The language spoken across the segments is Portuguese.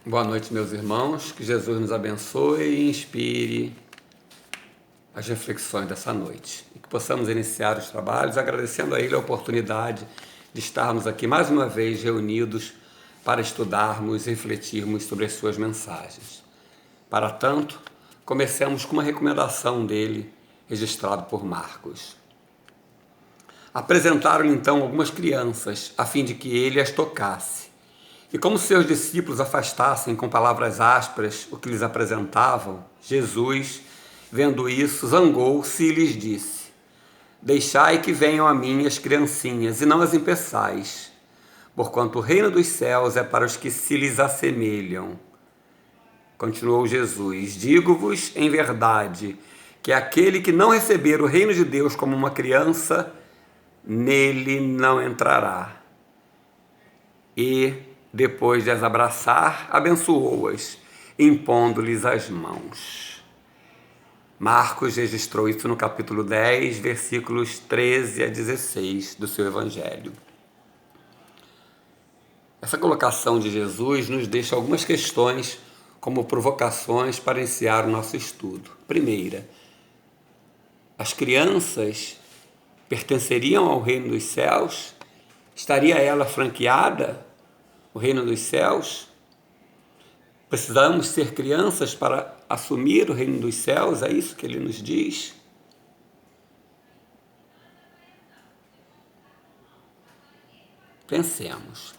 Boa noite, meus irmãos. Que Jesus nos abençoe e inspire as reflexões dessa noite. E que possamos iniciar os trabalhos agradecendo a Ele a oportunidade de estarmos aqui mais uma vez reunidos para estudarmos e refletirmos sobre as suas mensagens. Para tanto, comecemos com uma recomendação dele, registrado por Marcos. Apresentaram-lhe então algumas crianças, a fim de que ele as tocasse. E como seus discípulos afastassem com palavras ásperas o que lhes apresentavam, Jesus, vendo isso, zangou-se e lhes disse: Deixai que venham a mim as criancinhas, e não as impeçais, porquanto o reino dos céus é para os que se lhes assemelham. Continuou Jesus: Digo-vos em verdade que aquele que não receber o reino de Deus como uma criança, nele não entrará. E, depois de as abraçar, abençoou-as, impondo-lhes as mãos. Marcos registrou isso no capítulo 10, versículos 13 a 16 do seu Evangelho. Essa colocação de Jesus nos deixa algumas questões como provocações para iniciar o nosso estudo. Primeira, as crianças pertenceriam ao reino dos céus? Estaria ela franqueada, o reino dos céus? Precisamos ser crianças para assumir o reino dos céus? É isso que ele nos diz? Pensemos.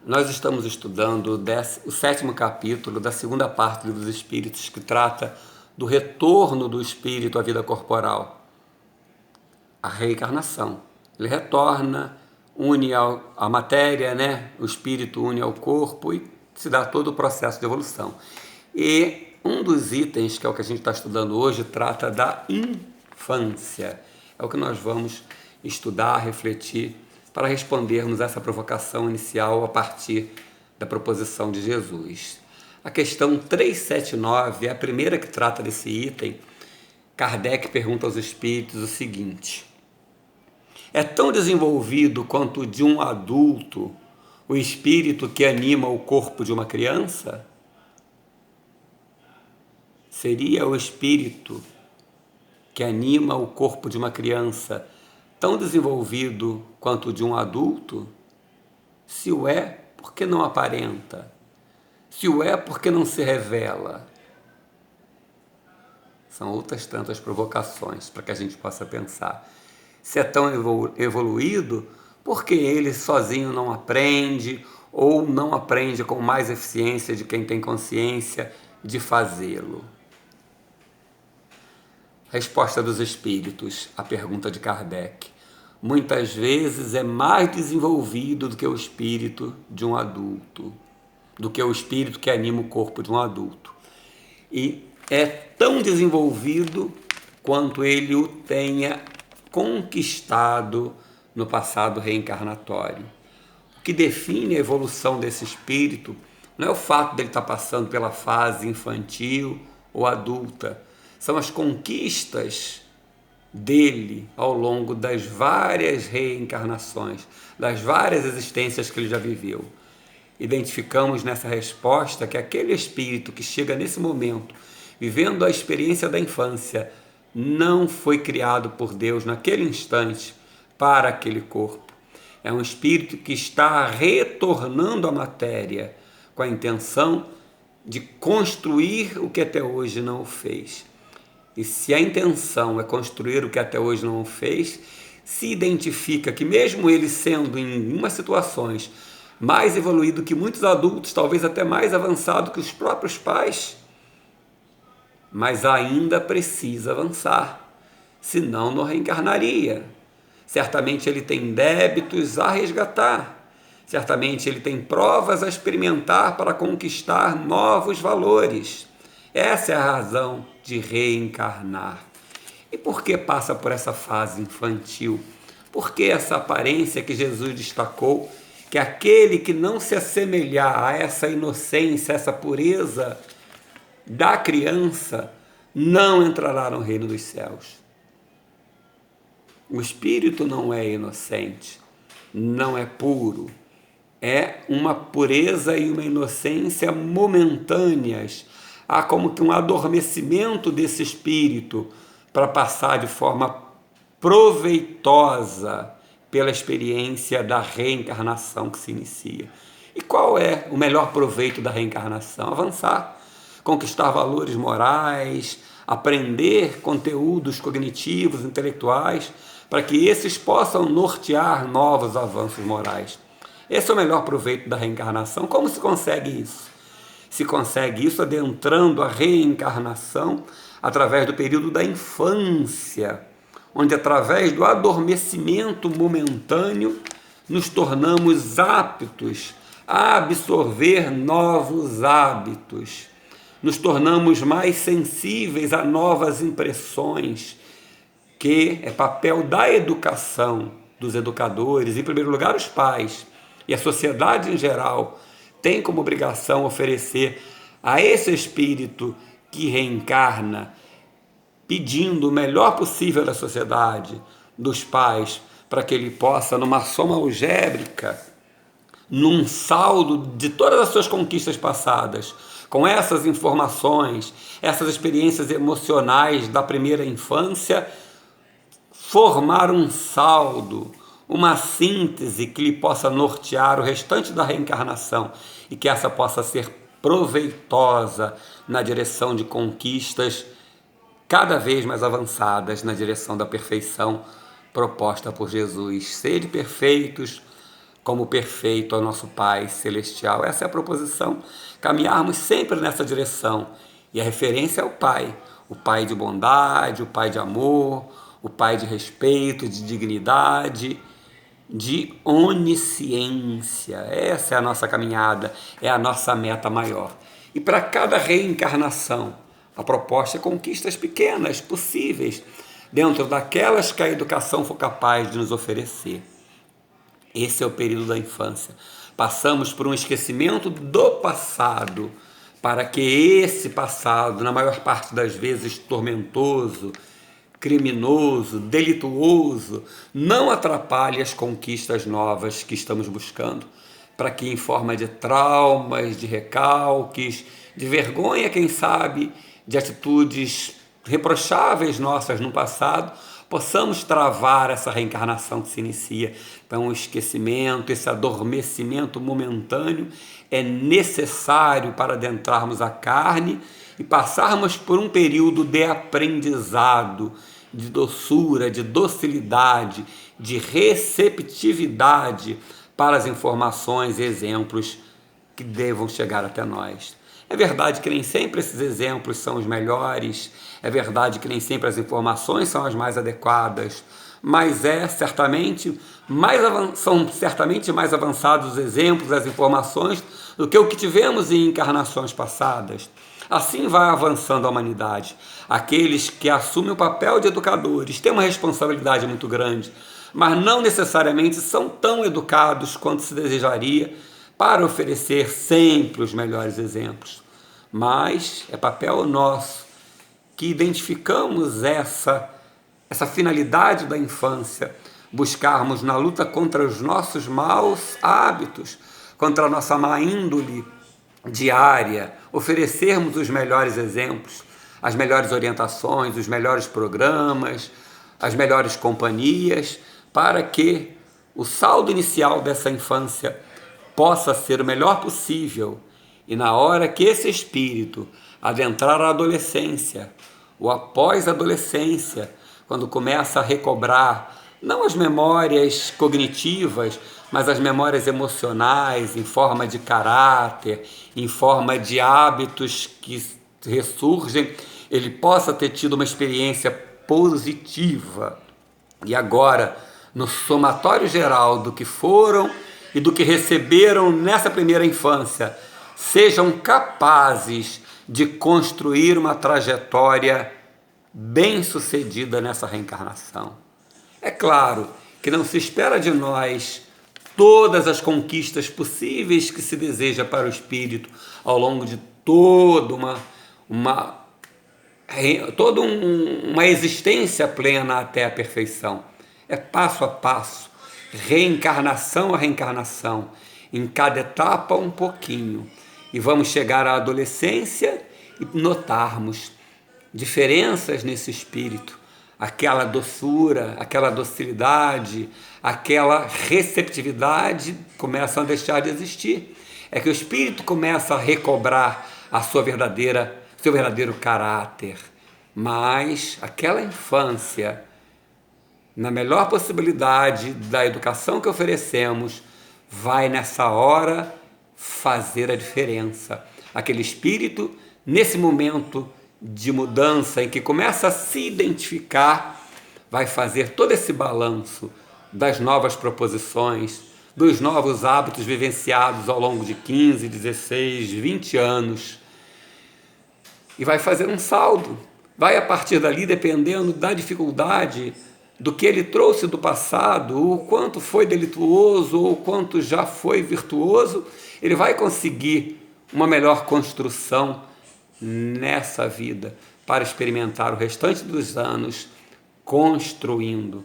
Nós estamos estudando o 7º capítulo da segunda parte do Livro dos Espíritos, que trata do retorno do espírito à vida corporal, a reencarnação. Ele retorna, une a matéria, o espírito une ao corpo e se dá todo o processo de evolução. E um dos itens, que é o que a gente está estudando hoje, trata da infância. É o que nós vamos estudar, refletir, para respondermos essa provocação inicial a partir da proposição de Jesus. A questão 379 é a primeira que trata desse item. Kardec pergunta aos espíritos o seguinte: é tão desenvolvido quanto de um adulto o espírito que anima o corpo de uma criança? Seria o espírito que anima o corpo de uma criança tão desenvolvido quanto o de um adulto? Se o é, por que não aparenta? Se o é, por que não se revela? São outras tantas provocações para que a gente possa pensar. Se é tão evoluído, por que ele sozinho não aprende ou não aprende com mais eficiência de quem tem consciência de fazê-lo? Resposta dos espíritos à pergunta de Kardec: muitas vezes é mais desenvolvido do que o espírito de um adulto, do que o espírito que anima o corpo de um adulto. E é tão desenvolvido quanto ele o tenha conquistado no passado reencarnatório. O que define a evolução desse espírito não é o fato dele estar passando pela fase infantil ou adulta, são as conquistas dele ao longo das várias reencarnações, das várias existências que ele já viveu. Identificamos nessa resposta que aquele espírito que chega nesse momento, vivendo a experiência da infância, não foi criado por Deus naquele instante para aquele corpo. É um espírito que está retornando à matéria com a intenção de construir o que até hoje não o fez. E se a intenção é construir o que até hoje não o fez, se identifica que mesmo ele sendo em algumas situações mais evoluído que muitos adultos, talvez até mais avançado que os próprios pais, mas ainda precisa avançar, senão não reencarnaria. Certamente ele tem débitos a resgatar, certamente ele tem provas a experimentar para conquistar novos valores. Essa é a razão de reencarnar. E por que passa por essa fase infantil? Por que essa aparência que Jesus destacou, que aquele que não se assemelhar a essa inocência, essa pureza da criança, não entrará no reino dos céus? O espírito não é inocente, não é puro, é uma pureza e uma inocência momentâneas. Há como que um adormecimento desse espírito para passar de forma proveitosa pela experiência da reencarnação que se inicia. E qual é o melhor proveito da reencarnação? Avançar, conquistar valores morais, aprender conteúdos cognitivos, intelectuais, para que esses possam nortear novos avanços morais. Esse é o melhor proveito da reencarnação. Como se consegue isso? Se consegue isso adentrando a reencarnação através do período da infância, onde através do adormecimento momentâneo nos tornamos aptos a absorver novos hábitos, nos tornamos mais sensíveis a novas impressões, que é papel da educação, dos educadores, em primeiro lugar os pais, e a sociedade em geral tem como obrigação oferecer a esse espírito que reencarna, pedindo o melhor possível da sociedade, dos pais, para que ele possa, numa soma algébrica, num saldo de todas as suas conquistas passadas, com essas informações, essas experiências emocionais da primeira infância, formar um saldo, uma síntese que lhe possa nortear o restante da reencarnação e que essa possa ser proveitosa na direção de conquistas cada vez mais avançadas na direção da perfeição proposta por Jesus. Sede perfeitos, como perfeito é o nosso Pai Celestial. Essa é a proposição, caminharmos sempre nessa direção. E a referência é o Pai de bondade, o Pai de amor, o Pai de respeito, de dignidade, de onisciência. Essa é a nossa caminhada, é a nossa meta maior. E para cada reencarnação, a proposta é conquistas pequenas, possíveis, dentro daquelas que a educação for capaz de nos oferecer. Esse é o período da infância. Passamos por um esquecimento do passado, para que esse passado, na maior parte das vezes tormentoso, criminoso, delituoso, não atrapalhe as conquistas novas que estamos buscando, para que em forma de traumas, de recalques, de vergonha, quem sabe, de atitudes reprocháveis nossas no passado, possamos travar essa reencarnação que se inicia. Então, o esquecimento, esse adormecimento momentâneo é necessário para adentrarmos a carne e passarmos por um período de aprendizado, de doçura, de docilidade, de receptividade para as informações e exemplos que devam chegar até nós. É verdade que nem sempre esses exemplos são os melhores, é verdade que nem sempre as informações são as mais adequadas, mas são certamente mais avançados os exemplos, as informações, do que o que tivemos em encarnações passadas. Assim vai avançando a humanidade. Aqueles que assumem o papel de educadores têm uma responsabilidade muito grande, mas não necessariamente são tão educados quanto se desejaria para oferecer sempre os melhores exemplos. Mas é papel nosso que identificamos essa finalidade da infância, buscarmos na luta contra os nossos maus hábitos, contra a nossa má índole diária, oferecermos os melhores exemplos, as melhores orientações, os melhores programas, as melhores companhias, para que o saldo inicial dessa infância possa ser o melhor possível e na hora que esse espírito adentrar a adolescência ou após a adolescência, quando começa a recobrar não as memórias cognitivas, mas as memórias emocionais, em forma de caráter, em forma de hábitos que ressurgem, ele possa ter tido uma experiência positiva. E agora, no somatório geral do que foram e do que receberam nessa primeira infância, sejam capazes de construir uma trajetória bem-sucedida nessa reencarnação. É claro que não se espera de nós todas as conquistas possíveis que se deseja para o espírito ao longo de toda uma existência plena até a perfeição. É passo a passo, reencarnação a reencarnação, em cada etapa um pouquinho. E vamos chegar à adolescência e notarmos diferenças nesse espírito, aquela doçura, aquela docilidade, aquela receptividade começam a deixar de existir. É que o espírito começa a recobrar seu verdadeiro caráter. Mas aquela infância, na melhor possibilidade da educação que oferecemos, vai nessa hora fazer a diferença. Aquele espírito, nesse momento de mudança em que começa a se identificar, vai fazer todo esse balanço das novas proposições, dos novos hábitos vivenciados ao longo de 15, 16, 20 anos e vai fazer um saldo. Vai a partir dali, dependendo da dificuldade, do que ele trouxe do passado, o quanto foi delituoso ou o quanto já foi virtuoso, ele vai conseguir uma melhor construção nessa vida para experimentar o restante dos anos construindo,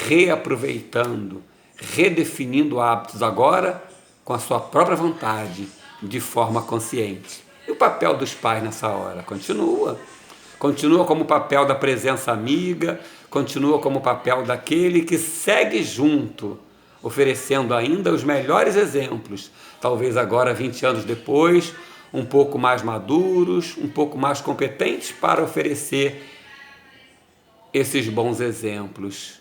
reaproveitando, redefinindo hábitos agora com a sua própria vontade, de forma consciente. E o papel dos pais nessa hora? Continua como o papel da presença amiga, continua como o papel daquele que segue junto, oferecendo ainda os melhores exemplos, talvez agora 20 anos depois, um pouco mais maduros, um pouco mais competentes para oferecer esses bons exemplos.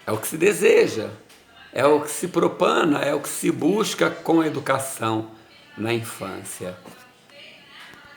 É o que se deseja, é o que se propana, é o que se busca com a educação na infância.